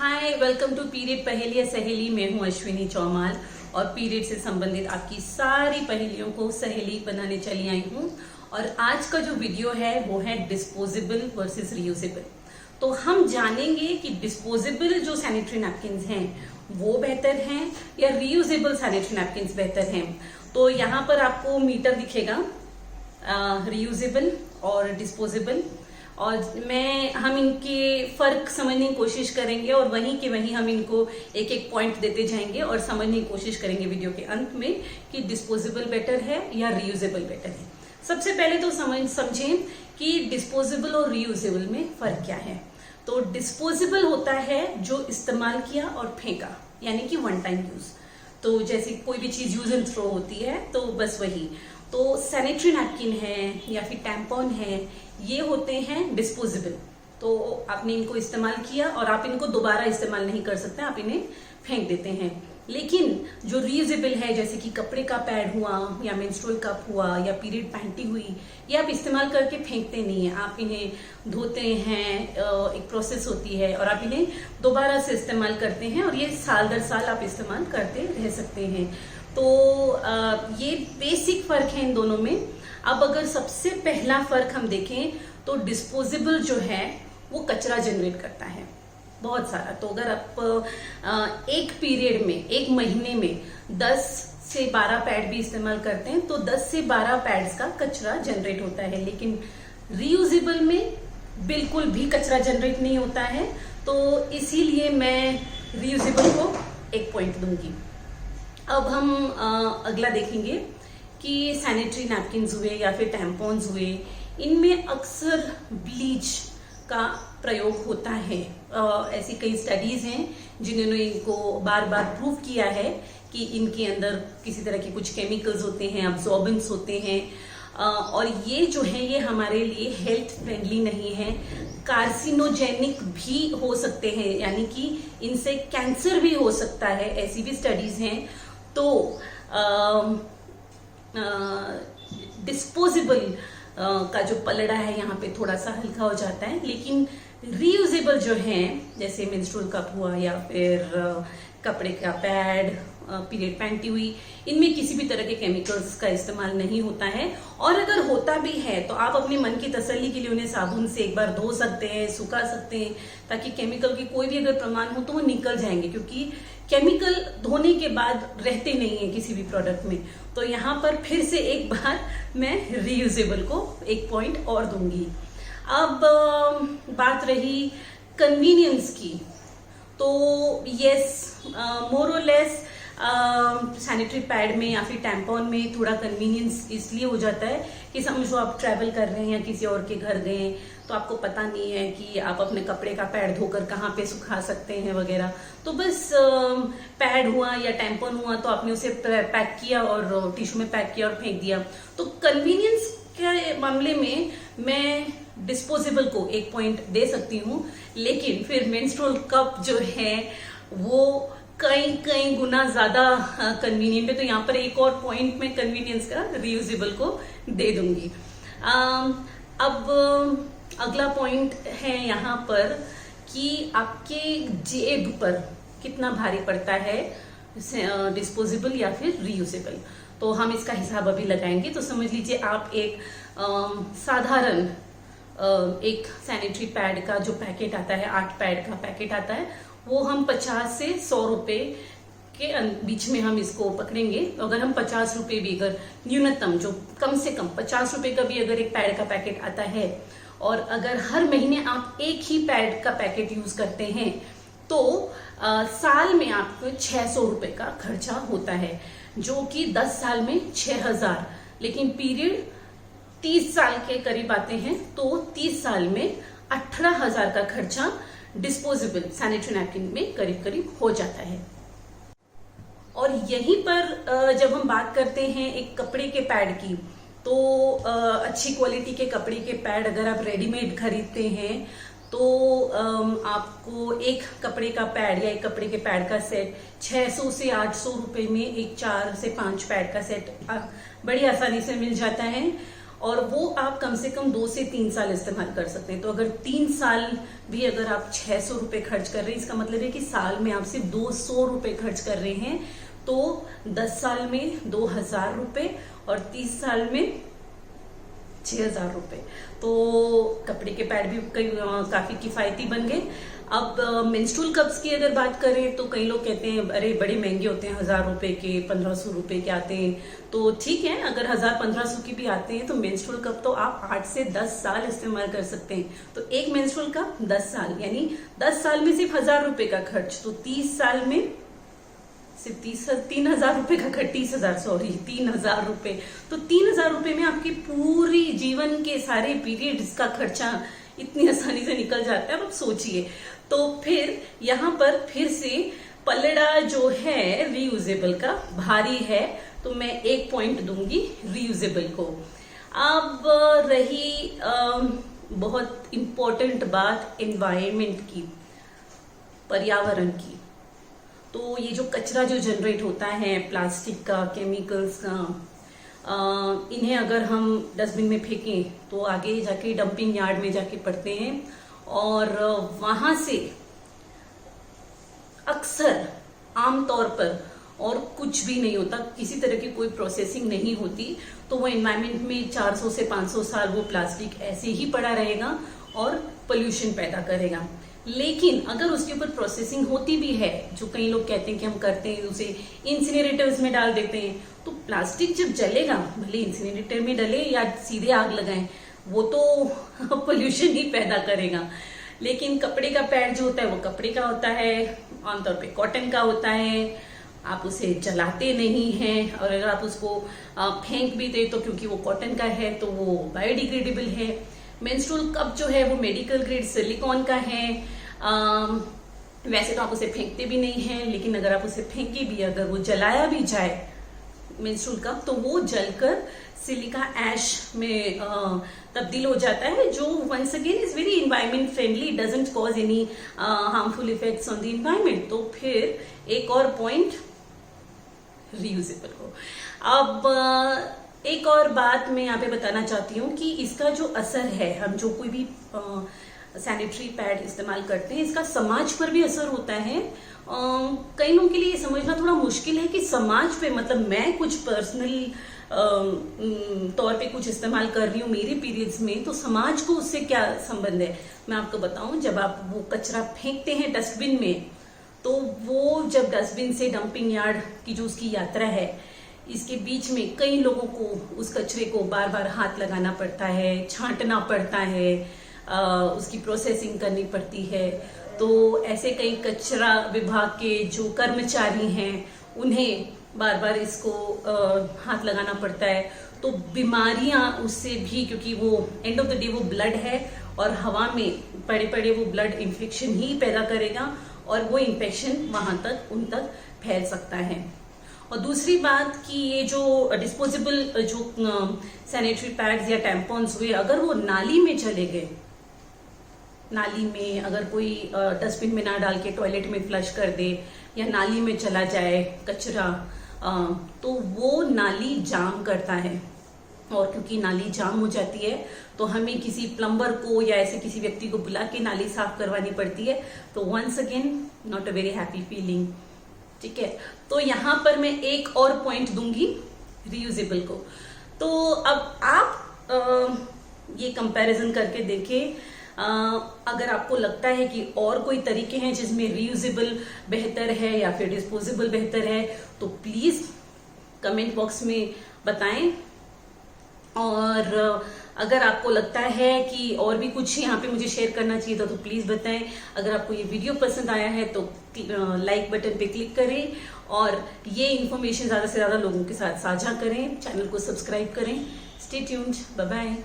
Hi, welcome to period पहेलियां सहेली। मैं हूं अश्विनी चौमाल और पीरियड से संबंधित आपकी सारी पहेलियों को सहेली बनाने चली आई हूं। और आज का जो वीडियो है वो है डिस्पोजेबल वर्सेस रीयूजेबल। तो हम जानेंगे कि डिस्पोजेबल जो सैनिटरी नैपकिन्स हैं वो बेहतर हैं या रीयूजेबल सैनिटरी नैपकिन्स बेहतर हैं। तो यहाँ पर आपको मीटर दिखेगा, रीयूजेबल और डिस्पोजेबल, और हम इनके फर्क समझने की कोशिश करेंगे और वहीं के वहीं हम इनको एक एक पॉइंट देते जाएंगे और समझने की कोशिश करेंगे वीडियो के अंत में कि डिस्पोजेबल बेटर है या रीयूजेबल बेटर है। सबसे पहले तो समझें कि डिस्पोजेबल और रीयूजेबल में फर्क क्या है। तो डिस्पोजेबल होता है जो इस्तेमाल किया और फेंका, यानी कि वन टाइम यूज। तो जैसे कोई भी चीज यूज एंड थ्रो होती है तो बस वही। तो सैनिटरी नैपकिन है या फिर टैम्पॉन है, ये होते हैं डिस्पोजेबल। तो आपने इनको इस्तेमाल किया और आप इनको दोबारा इस्तेमाल नहीं कर सकते, आप इन्हें फेंक देते हैं। लेकिन जो रीयूजेबल है, जैसे कि कपड़े का पैड हुआ या मेंस्ट्रुअल कप हुआ या पीरियड पैंटी हुई, ये आप इस्तेमाल करके फेंकते नहीं है, आप इन्हें धोते हैं, एक प्रोसेस होती है और आप इन्हें दोबारा से इस्तेमाल करते हैं और ये साल दर साल आप इस्तेमाल करते रह सकते हैं। तो ये बेसिक फर्क है इन दोनों में। अब अगर सबसे पहला फर्क हम देखें तो डिस्पोजेबल जो है वो कचरा जनरेट करता है बहुत सारा। तो अगर आप एक पीरियड में, एक महीने में 10 से 12 पैड भी इस्तेमाल करते हैं तो 10 से 12 पैड्स का कचरा जनरेट होता है। लेकिन रीयूजेबल में बिल्कुल भी कचरा जनरेट नहीं होता है, तो इसीलिए मैं रीयूजेबल को 1 पॉइंट दूंगी। अब हम अगला देखेंगे कि सैनिटरी नैपकिन्स हुए या फिर टैम्पॉन्स हुए, इनमें अक्सर ब्लीच का प्रयोग होता है। ऐसी कई स्टडीज हैं जिन्होंने इनको बार बार प्रूव किया है कि इनके अंदर किसी तरह के कुछ केमिकल्स होते हैं, अब्जॉर्बेंट्स होते हैं, और ये जो है ये हमारे लिए हेल्थ फ्रेंडली नहीं है, कार्सिनोजेनिक भी हो सकते हैं, यानी कि इनसे कैंसर भी हो सकता है, ऐसी भी स्टडीज हैं। तो डिस्पोजेबल का जो पलड़ा है यहाँ पे थोड़ा सा हल्का हो जाता है। लेकिन रीयूजेबल जो है, जैसे मेंस्ट्रुअल कप हुआ या फिर कपड़े का पैड, पीरियड पैंटी हुई, इनमें किसी भी तरह के केमिकल्स का इस्तेमाल नहीं होता है। और अगर होता भी है तो आप अपने मन की तसल्ली के लिए उन्हें साबुन से एक बार धो सकते हैं, सुखा सकते हैं, ताकि केमिकल की कोई भी अगर प्रमाण हो तो वो निकल जाएंगे, क्योंकि केमिकल धोने के बाद रहते नहीं है किसी भी प्रोडक्ट में। तो यहाँ पर फिर से एक बार मैं रीयूजेबल को 1 पॉइंट और दूंगी। अब बात रही कन्वीनियंस की, तो यस, मोर और लेस सैनिटरी पैड में या फिर टैम्पॉन में थोड़ा कन्वीनियंस इसलिए हो जाता है कि समझो आप ट्रैवल कर रहे हैं या किसी और के घर गए तो आपको पता नहीं है कि आप अपने कपड़े का पैड धोकर कहाँ पे सुखा सकते हैं वगैरह। तो बस पैड हुआ या टैम्पॉन हुआ तो आपने उसे पैक किया और टिश्यू में पैक किया और फेंक दिया। तो कन्वीनियंस के मामले में मैं डिस्पोजेबल को 1 पॉइंट दे सकती हूँ, लेकिन फिर मेंस्ट्रुअल कप जो है वो कई गुना ज्यादा कन्वीनियंट है। तो यहाँ पर 1 और पॉइंट में कन्वीनियंस का रीयूजेबल को दे दूंगी। अब अगला पॉइंट है यहाँ पर कि आपके जेब पर कितना भारी पड़ता है डिस्पोजेबल या फिर रीयूजेबल। तो हम इसका हिसाब अभी लगाएंगे। तो समझ लीजिए आप एक साधारण एक सैनिटरी पैड का जो पैकेट आता है, 8 पैड का पैकेट आता है, वो हम 50 से 100 रुपए के बीच में हम इसको पकड़ेंगे। अगर हम 50 रुपए भी, अगर न्यूनतम जो कम से कम 50 रुपए का भी अगर एक पैड का पैकेट आता है और अगर हर महीने आप एक ही पैड का पैकेट यूज करते हैं तो साल में आपको 600 रुपए का खर्चा होता है, जो कि 10 साल में 6000। लेकिन पीरियड 30 साल के करीब आते हैं तो 30 साल में 18,000 का खर्चा डिस्पोजेबल सैनिटरी नैपकिन में करीब करीब हो जाता है। और यहीं पर जब हम बात करते हैं एक कपड़े के पैड की, तो अच्छी क्वालिटी के कपड़े के पैड अगर आप रेडीमेड खरीदते हैं तो आपको एक कपड़े का पैड या एक कपड़े के पैड का सेट 600 से 800 रुपए में एक 4 से 5 पैड का सेट बड़ी आसानी से मिल जाता है। और वो आप कम से कम 2 से 3 साल इस्तेमाल कर सकते हैं। तो अगर 3 साल भी अगर आप 600 रुपए खर्च कर रहे हैं, इसका मतलब है कि साल में आप सिर्फ 200 रुपए खर्च कर रहे हैं, तो 10 साल में 2000 रुपए और 30 साल में 6000 रुपए। तो कपड़े के पैड भी काफी किफायती बन गए। अब मेंस्ट्रुअल कप्स की अगर बात करें तो कई लोग कहते हैं अरे बड़े महंगे होते हैं, 1000 रुपए के, 1500 रुपए के आते हैं। तो ठीक है, अगर 1000-1500 की भी आते हैं तो मेंस्ट्रुअल कप तो आप 8 से 10 साल इस्तेमाल कर सकते हैं। तो एक मेंस्ट्रुअल कप 10 साल, यानी 10 साल में सिर्फ 1000 रुपए का खर्च, तो 30 साल में सिर्फ 3000 रुपए का खर्च, 3000 रुपए। तो 3000 रुपए में आपकी पूरी जीवन के सारे पीरियड्स का खर्चा इतनी आसानी से निकल जाता है। अब सोचिए, तो फिर यहाँ पर फिर से पलड़ा जो है रीयूजेबल का भारी है, तो मैं 1 पॉइंट दूंगी रीयूजेबल को। अब रही बहुत इंपॉर्टेंट बात एनवायरमेंट की, पर्यावरण की। तो ये जो कचरा जो जनरेट होता है प्लास्टिक का, केमिकल्स का, इन्हें अगर हम डस्टबिन में फेंकें तो आगे जाके डंपिंग यार्ड में जाके पड़ते हैं, और वहां से अक्सर आमतौर पर और कुछ भी नहीं होता, किसी तरह की कोई प्रोसेसिंग नहीं होती, तो वो एनवायरमेंट में 400 से 500 साल वो प्लास्टिक ऐसे ही पड़ा रहेगा और पोल्यूशन पैदा करेगा। लेकिन अगर उसके ऊपर प्रोसेसिंग होती भी है, जो कई लोग कहते हैं कि हम करते हैं, उसे इंसिनरेटर्स में डाल देते हैं, तो प्लास्टिक जब जलेगा, भले इंसिनरेटर में डले या सीधे आग लगाएं, वो तो पोल्यूशन ही पैदा करेगा। लेकिन कपड़े का पैड जो होता है वो कपड़े का होता है, आमतौर पे कॉटन का होता है, आप उसे जलाते नहीं हैं, और अगर आप उसको फेंक भी दे तो क्योंकि वो कॉटन का है तो वो बायोडिग्रेडेबल है। मेंस्ट्रुअल कप जो है वो मेडिकल ग्रेड सिलिकॉन का है। वैसे तो आप उसे फेंकते भी नहीं हैं, लेकिन अगर आप उसे फेंके भी, अगर वो जलाया भी जाए मेंस्ट्रुअल कप, तो वो जलकर सिलिका ऐश में तब्दील हो जाता है, जो once again is very environment friendly, doesn't cause any harmful effects on the environment. तो फिर एक और पॉइंट रीयूजेबल को। अब एक और बात मैं यहाँ पे बताना चाहती हूँ कि इसका जो असर है, हम जो कोई भी सैनिटरी पैड इस्तेमाल करते हैं, इसका समाज पर भी असर होता है। कई लोगों के लिए ये समझना थोड़ा मुश्किल है कि समाज पे, मतलब मैं कुछ पर्सनल तौर पे कुछ इस्तेमाल कर रही हूँ मेरे पीरियड्स में, तो समाज को उससे क्या संबंध है। मैं आपको बताऊं, जब आप वो कचरा फेंकते हैं डस्टबिन में, तो वो जब डस्टबिन से डंपिंग यार्ड की जो उसकी यात्रा है, इसके बीच में कई लोगों को उस कचरे को बार बार हाथ लगाना पड़ता है, छांटना पड़ता है, उसकी प्रोसेसिंग करनी पड़ती है। तो ऐसे कई कचरा विभाग के जो कर्मचारी हैं, उन्हें बार बार इसको हाथ लगाना पड़ता है। तो बीमारियां उससे भी, क्योंकि वो एंड ऑफ द डे वो ब्लड है, और हवा में पड़े पड़े वो ब्लड इन्फेक्शन ही पैदा करेगा, और वो इन्फेक्शन वहां तक उन तक फैल सकता है। और दूसरी बात कि ये जो डिस्पोजेबल जो सैनिटरी पैड्स या टैम्पॉन्स हुए, अगर वो नाली में चले गए, नाली में अगर कोई डस्टबिन में ना डाल के टॉयलेट में फ्लश कर दे, या नाली में चला जाए कचरा, तो वो नाली जाम करता है, और क्योंकि नाली जाम हो जाती है तो हमें किसी प्लम्बर को या ऐसे किसी व्यक्ति को बुला के नाली साफ करवानी पड़ती है। तो once again not a very happy feeling. ठीक है, तो यहां पर मैं एक और पॉइंट दूंगी रीयूजेबल को। तो अब आप ये कंपैरिजन करके देखें, अगर आपको लगता है कि और कोई तरीके हैं जिसमें रीयूजेबल बेहतर है या फिर डिस्पोजेबल बेहतर है, तो प्लीज कमेंट बॉक्स में बताएं। और अगर आपको लगता है कि और भी कुछ यहाँ पे मुझे शेयर करना चाहिए था तो प्लीज बताएं। अगर आपको ये वीडियो पसंद आया है तो लाइक बटन पे क्लिक करें, और ये इन्फॉर्मेशन ज्यादा से ज्यादा लोगों के साथ साझा करें, चैनल को सब्सक्राइब करें। Stay tuned, bye bye.